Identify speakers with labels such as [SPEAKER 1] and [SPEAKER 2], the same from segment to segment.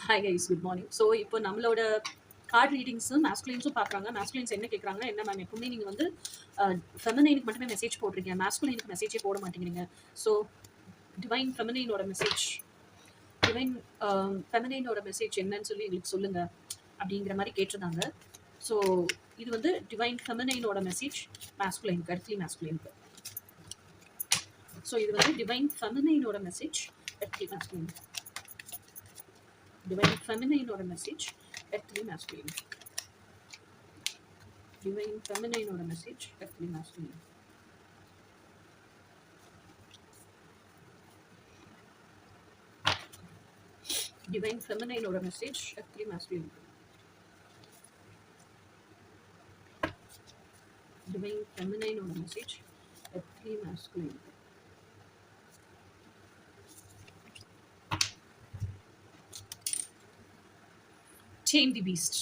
[SPEAKER 1] Hi guys, good morning. So இப்போ நம்மளோட card ரீடிங்ஸும் மேஸ்குலின்ஸும் பார்க்குறாங்க. மேஸ்குலின்ஸ் என்ன கேட்குறாங்க, என்ன மேம் எப்பவுமே நீங்கள் வந்து ஃபெமினைனுக்கு மட்டுமே மெசேஜ் போடுறீங்க, மேஸ்குலினுக்கு மெசேஜே போட மாட்டேங்கிறீங்க. ஸோ டிவைன் ஃபெமினைனோட மெசேஜ் என்னன்னு சொல்லி எங்களுக்கு சொல்லுங்க அப்படிங்கிற மாதிரி கேட்டிருந்தாங்க. ஸோ இது வந்து டிவைன் ஃபெமினைனோட மெசேஜ் மேஸ்குலினுக்கு, எர்த்லி மேஸ்குலினுக்கு. ஸோ இது வந்து டிவைன் ஃபெமினைனோட மெசேஜ் எர்த்லி மேஸ்குலினுக்கு. Divine feminine or a message earthly masculine. Divine feminine or a message earthly masculine. Divine feminine or a message earthly masculine. Divine feminine or a message earthly masculine. Tame the beast.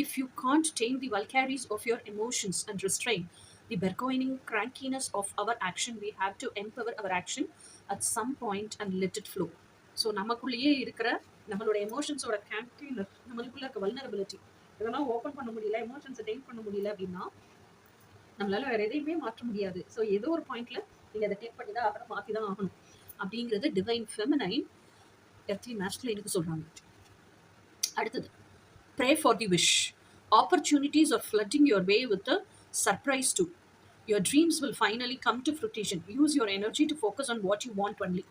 [SPEAKER 1] If you can't tame the Valkyries of your emotions and restrain the bargaining crankiness of our action, we have to empower our action at some point and let it flow. So நமக்குள்ளேயே இருக்கிற நம்மளோட எமோஷன்ஸோட கேங்கினஸ், நம்மளுக்குள்ள இருக்க vulnerability, இதெல்லாம் open பண்ண முடியல, எமோஷன்ஸை dam பண்ண முடியல அப்படின்னா நம்மளால வேற எதையுமே மாற்ற முடியாது. ஸோ ஏதோ ஒரு பாயிண்ட்ல நீங்க அதை டேக் பண்ணி தான் அப்புறம் மாற்றி தான் ஆகணும் அப்படிங்கிறது டிவைன் ஃபெமினைன் எர்த்லி மேஸ்குலைனுக்கு சொல்றாங்க. அடுத்தது, pray for the wish. Opportunities are flooding your way with a surprise too. Your dreams will finally come to fruition. Use your energy to focus on what you want only.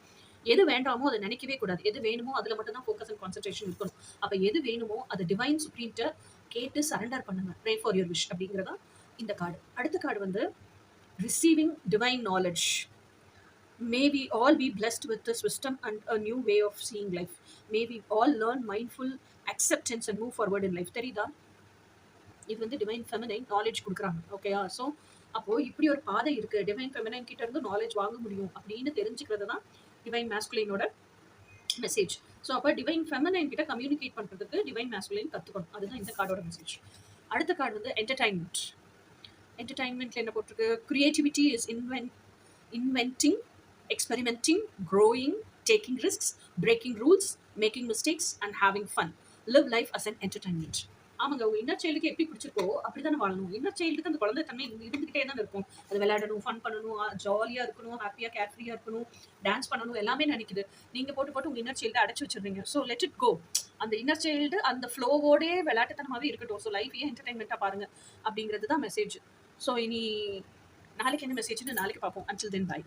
[SPEAKER 1] எது வேண்டாமோ அதை நினைக்கவே கூடாது, எது வேணுமோ அதில் மட்டும் தான் ஃபோக்கஸ் அண்ட் கான்சன்ட்ரேஷன் இருக்கணும். அப்போ எது வேணுமோ அதை டிவைன் சுப்ரீம்கிட்ட கேட்டு சரண்டர் பண்ணுங்க. ப்ரே ஃபார் யுவர் விஷ் அப்படிங்கிறதா இந்த கார்டு. அடுத்த கார்டு வந்து receiving divine knowledge. May we all be blessed with this wisdom and a new way of seeing life. May we all learn mindful acceptance and move forward in life. தெரியுதா? இது வந்து divine feminine knowledge கொடுக்குறாங்க. ஓகேயா? So அப்போ இப்படி ஒரு பாதை இருக்கு, டிவைன் ஃபெமினைன் கிட்ட இருந்து நாலேஜ் வாங்க முடியும் அப்படின்னு தெரிஞ்சுக்கிறது தான் டிவைன் மேஸ்குலைனோட மெசேஜ். ஸோ அப்போ டிவைன் ஃபெமினைன் கிட்ட கம்யூனிகேட் பண்றதுக்கு டிவைன் மேஸ்குலைன் கத்துக்கணும். அதுதான் இந்த கார்டோட மெசேஜ். அடுத்த கார்டு வந்து என்டர்டைன்மெண்ட். என்டர்டைன்மெண்ட்ல என்ன போட்டிருக்கு? Creativity is inventing, experimenting, growing, taking risks, breaking rules, making mistakes and having fun. Live life as an entertainment. ஆமாங்க, உங்க இன்னர் சைல்டுக்கு எப்படி பிடிச்சிருக்கோ அப்படித்தானே வாழணும். இன்னர் சைல்டுக்கு அந்த குழந்தை தன்மை இருந்துகிட்டே தான் இருக்கும். அது விளையாடணும், ஃபன் பண்ணணும், ஜாலியா இருக்கணும், ஹாப்பியா கேர் ஃப்ரீயா இருக்கணும், டான்ஸ் பண்ணணும், எல்லாமே நினைக்குது. நீங்க போட்டு உங்க இன்னர் சைல்டு அடைச்சு வச்சிருந்தீங்க. So let it go. அந்த இன்னர் சைல்டு அந்த ஃப்ளோவோடே விளையாட்டுத்தனமாவே இருக்கட்டும். ஸோ லைஃபையே என்டர்டைன்மெண்ட்டா பாருங்க அப்படிங்கிறது தான் மெசேஜ். ஸோ இனி நாளைக்கு என்ன மெசேஜ்னு நாளைக்கு பார்ப்போம். Until then, bye.